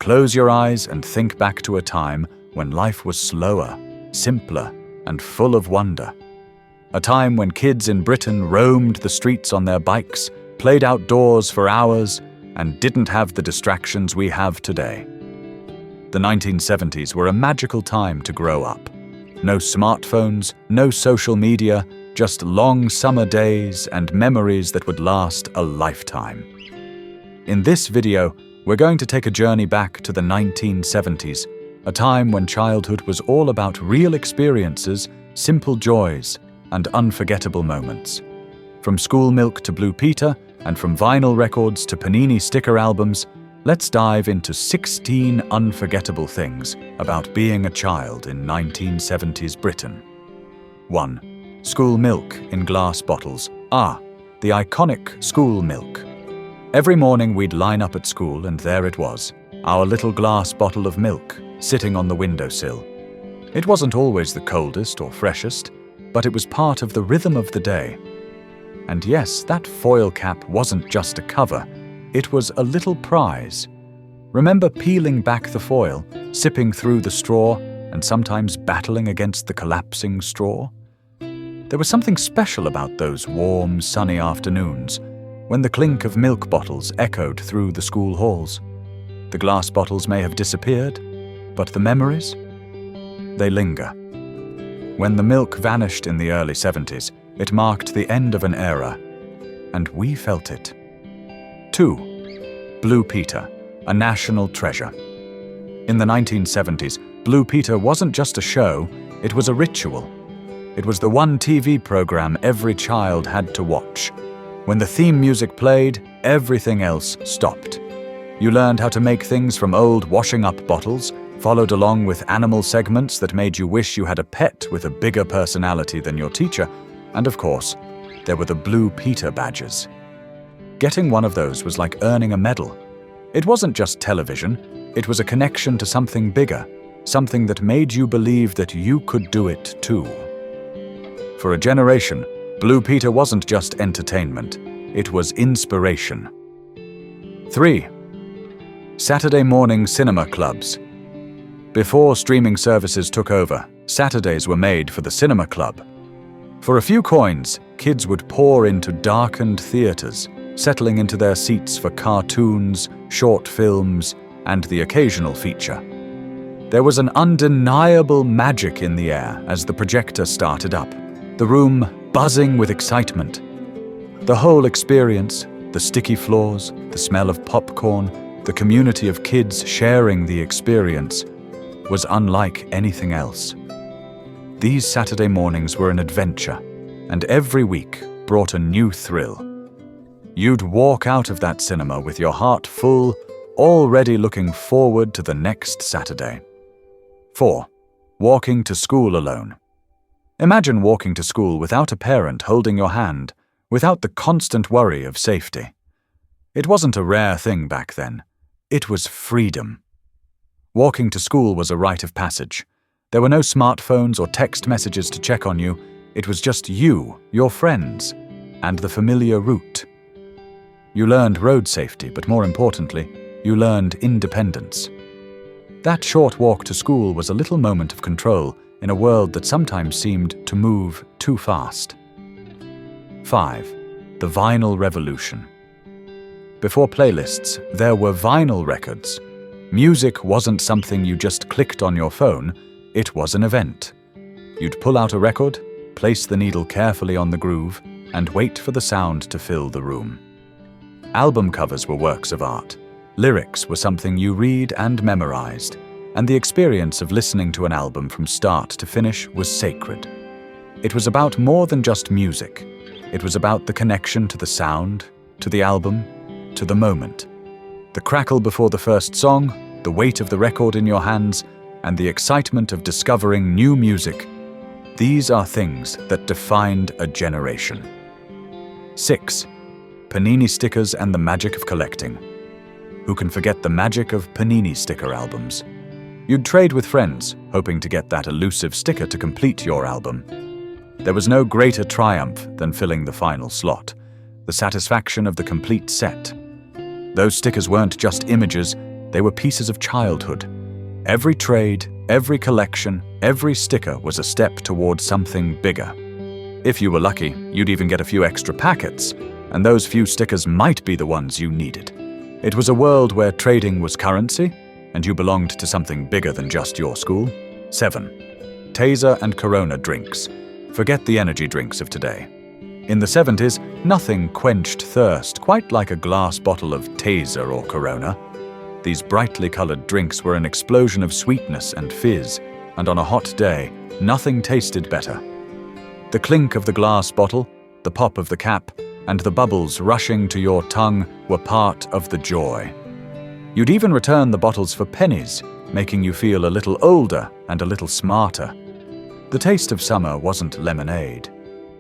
Close your eyes and think back to a time when life was slower, simpler, and full of wonder. A time when kids in Britain roamed the streets on their bikes, played outdoors for hours, and didn't have the distractions we have today. The 1970s were a magical time to grow up. No smartphones, no social media, just long summer days and memories that would last a lifetime. In this video, we're going to take a journey back to the 1970s, a time when childhood was all about real experiences, simple joys, and unforgettable moments. From School Milk to Blue Peter, and from vinyl records to Panini sticker albums, let's dive into 16 unforgettable things about being a child in 1970s Britain. 1. School milk in glass bottles. The iconic school milk. Every morning we'd line up at school and there it was, our little glass bottle of milk, sitting on the windowsill. It wasn't always the coldest or freshest, but it was part of the rhythm of the day. And yes, that foil cap wasn't just a cover, it was a little prize. Remember peeling back the foil, sipping through the straw, and sometimes battling against the collapsing straw? There was something special about those warm, sunny afternoons, when the clink of milk bottles echoed through the school halls. The glass bottles may have disappeared, but the memories? They linger. When the milk vanished in the early 70s, it marked the end of an era, and we felt it. 2. Blue Peter, a national treasure. In the 1970s, Blue Peter wasn't just a show, it was a ritual. It was the one TV program every child had to watch. When the theme music played, everything else stopped. You learned how to make things from old washing-up bottles, followed along with animal segments that made you wish you had a pet with a bigger personality than your teacher, and of course, there were the Blue Peter badges. Getting one of those was like earning a medal. It wasn't just television, it was a connection to something bigger, something that made you believe that you could do it too. For a generation, Blue Peter wasn't just entertainment, it was inspiration. 3. Saturday morning cinema clubs. Before streaming services took over, Saturdays were made for the cinema club. For a few coins, kids would pour into darkened theaters, settling into their seats for cartoons, short films, and the occasional feature. There was an undeniable magic in the air as the projector started up, the room buzzing with excitement. The whole experience, the sticky floors, the smell of popcorn, the community of kids sharing the experience, was unlike anything else. These Saturday mornings were an adventure, and every week brought a new thrill. You'd walk out of that cinema with your heart full, already looking forward to the next Saturday. 4. Walking to school alone. Imagine walking to school without a parent holding your hand, without the constant worry of safety. It wasn't a rare thing back then. It was freedom. Walking to school was a rite of passage. There were no smartphones or text messages to check on you. It was just you, your friends, and the familiar route. You learned road safety, but more importantly, you learned independence. That short walk to school was a little moment of control in a world that sometimes seemed to move too fast. 5. The vinyl revolution. Before playlists, there were vinyl records. Music wasn't something you just clicked on your phone, it was an event. You'd pull out a record, place the needle carefully on the groove, and wait for the sound to fill the room. Album covers were works of art. Lyrics were something you read and memorized, and the experience of listening to an album from start to finish was sacred. It was about more than just music. It was about the connection to the sound, to the album, to the moment. The crackle before the first song, the weight of the record in your hands, and the excitement of discovering new music. These are things that defined a generation. 6. Panini stickers and the magic of collecting. Who can forget the magic of Panini sticker albums? You'd trade with friends, hoping to get that elusive sticker to complete your album. There was no greater triumph than filling the final slot, the satisfaction of the complete set. Those stickers weren't just images, They were pieces of childhood. Every trade, every collection, every sticker was a step toward something bigger. If you were lucky, you'd even get a few extra packets, and those few stickers might be the ones you needed. It was a world where trading was currency, and you belonged to something bigger than just your school. 7. Taser and Corona drinks. Forget the energy drinks of today. In the 70s, nothing quenched thirst quite like a glass bottle of Taser or Corona. These brightly colored drinks were an explosion of sweetness and fizz, and on a hot day, nothing tasted better. The clink of the glass bottle, the pop of the cap, and the bubbles rushing to your tongue were part of the joy. You'd even return the bottles for pennies, making you feel a little older and a little smarter. The taste of summer wasn't lemonade.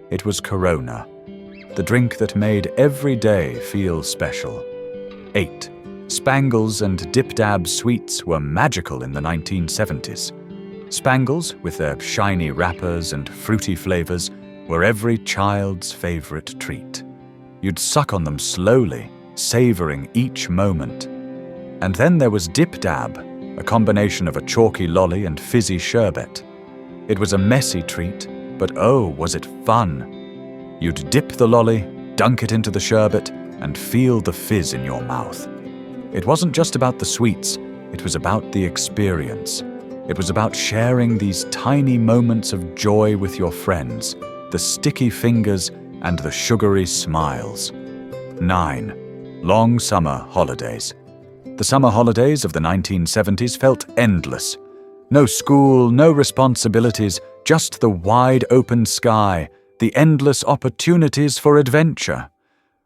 It was Corona, the drink that made every day feel special. 8. Spangles and Dip-Dab sweets were magical in the 1970s. Spangles, with their shiny wrappers and fruity flavors, were every child's favorite treat. You'd suck on them slowly, savoring each moment. And then there was Dip-Dab, a combination of a chalky lolly and fizzy sherbet. It was a messy treat, but oh, was it fun! You'd dip the lolly, dunk it into the sherbet, and feel the fizz in your mouth. It wasn't just about the sweets, it was about the experience. It was about sharing these tiny moments of joy with your friends, the sticky fingers and the sugary smiles. 9. Long summer holidays. The summer holidays of the 1970s felt endless. No school, no responsibilities, just the wide open sky, the endless opportunities for adventure.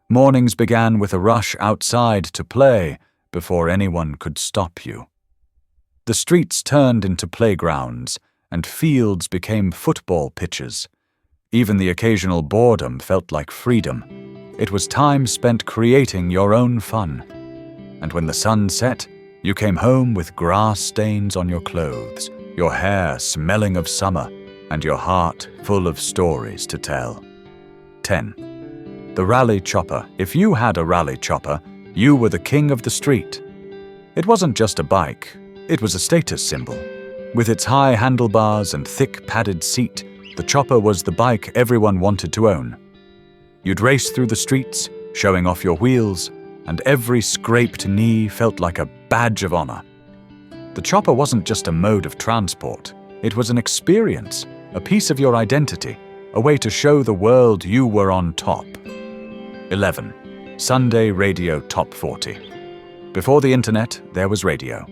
Mornings began with a rush outside to play before anyone could stop you. The streets turned into playgrounds, and fields became football pitches. Even the occasional boredom felt like freedom. It was time spent creating your own fun. And when the sun set, you came home with grass stains on your clothes, your hair smelling of summer, and your heart full of stories to tell. 10. The rally chopper. If you had a rally chopper, you were the king of the street. It wasn't just a bike, it was a status symbol. With its high handlebars and thick padded seat, the chopper was the bike everyone wanted to own. You'd race through the streets, showing off your wheels, and every scraped knee felt like a badge of honor. The chopper wasn't just a mode of transport, it was an experience, a piece of your identity, a way to show the world you were on top. 11. Sunday Radio Top 40. Before the internet, there was radio.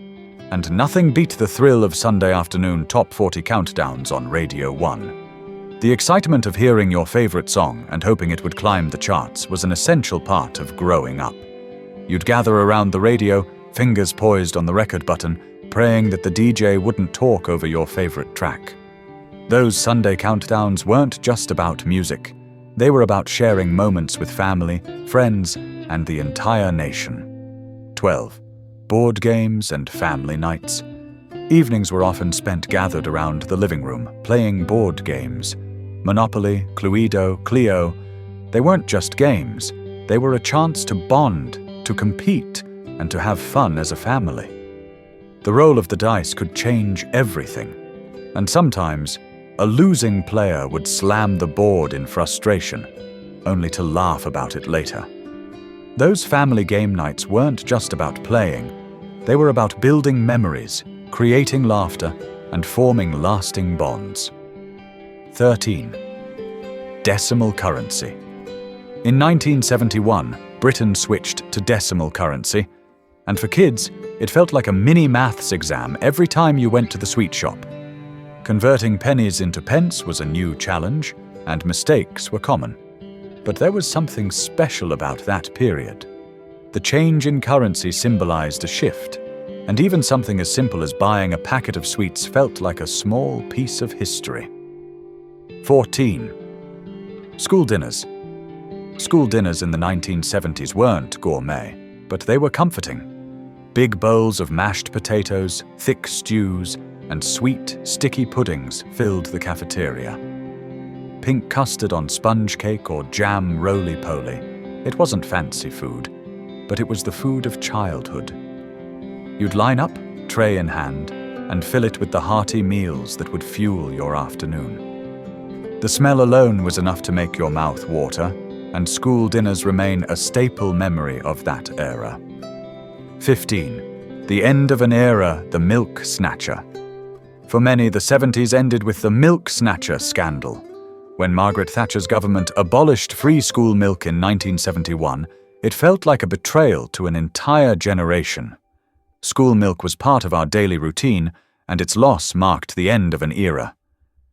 And nothing beat the thrill of Sunday afternoon Top 40 countdowns on Radio 1. The excitement of hearing your favorite song and hoping it would climb the charts was an essential part of growing up. You'd gather around the radio, fingers poised on the record button, praying that the DJ wouldn't talk over your favorite track. Those Sunday countdowns weren't just about music. They were about sharing moments with family, friends, and the entire nation. 12. Board games and family nights. Evenings were often spent gathered around the living room, playing board games. Monopoly, Cluedo, Clio. They weren't just games. They were a chance to bond, to compete, and to have fun as a family. The roll of the dice could change everything. And sometimes, a losing player would slam the board in frustration, only to laugh about it later. Those family game nights weren't just about playing. They were about building memories, creating laughter, and forming lasting bonds. 13. Decimal currency. In 1971, Britain switched to decimal currency, and for kids, it felt like a mini maths exam every time you went to the sweet shop. Converting pennies into pence was a new challenge, and mistakes were common. But there was something special about that period. The change in currency symbolized a shift, and even something as simple as buying a packet of sweets felt like a small piece of history. 14. School dinners. School dinners in the 1970s weren't gourmet, but they were comforting. Big bowls of mashed potatoes, thick stews, and sweet, sticky puddings filled the cafeteria. Pink custard on sponge cake or jam roly-poly. It wasn't fancy food, but it was the food of childhood. You'd line up, tray in hand, and fill it with the hearty meals that would fuel your afternoon. The smell alone was enough to make your mouth water, and school dinners remain a staple memory of that era. 15. The end of an era, the milk snatcher. For many, the 70s ended with the milk snatcher scandal. When Margaret Thatcher's government abolished free school milk in 1971, it felt like a betrayal to an entire generation. School milk was part of our daily routine, and its loss marked the end of an era.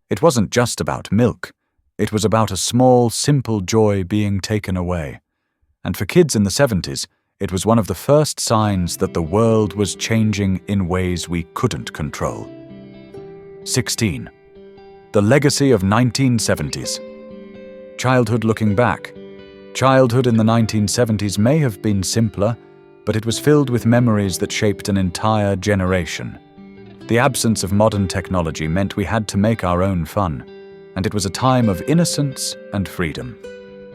It wasn't just about milk. It was about a small, simple joy being taken away. And for kids in the 70s, it was one of the first signs that the world was changing in ways we couldn't control. 16. The legacy of 1970s. Childhood looking back. Childhood in the 1970s may have been simpler, but it was filled with memories that shaped an entire generation. The absence of modern technology meant we had to make our own fun, and it was a time of innocence and freedom.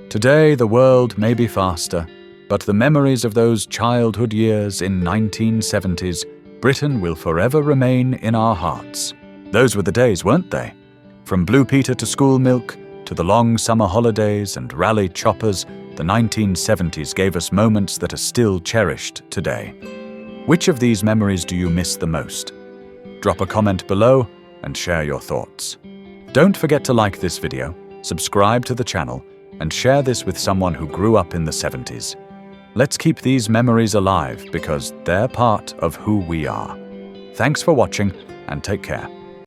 Today, the world may be faster, but the memories of those childhood years in 1970s, Britain will forever remain in our hearts. Those were the days, weren't they? From Blue Peter to school milk, to the long summer holidays and rally choppers, the 1970s gave us moments that are still cherished today. Which of these memories do you miss the most? Drop a comment below and share your thoughts. Don't forget to like this video, subscribe to the channel, and share this with someone who grew up in the 70s. Let's keep these memories alive because they're part of who we are. Thanks for watching and take care.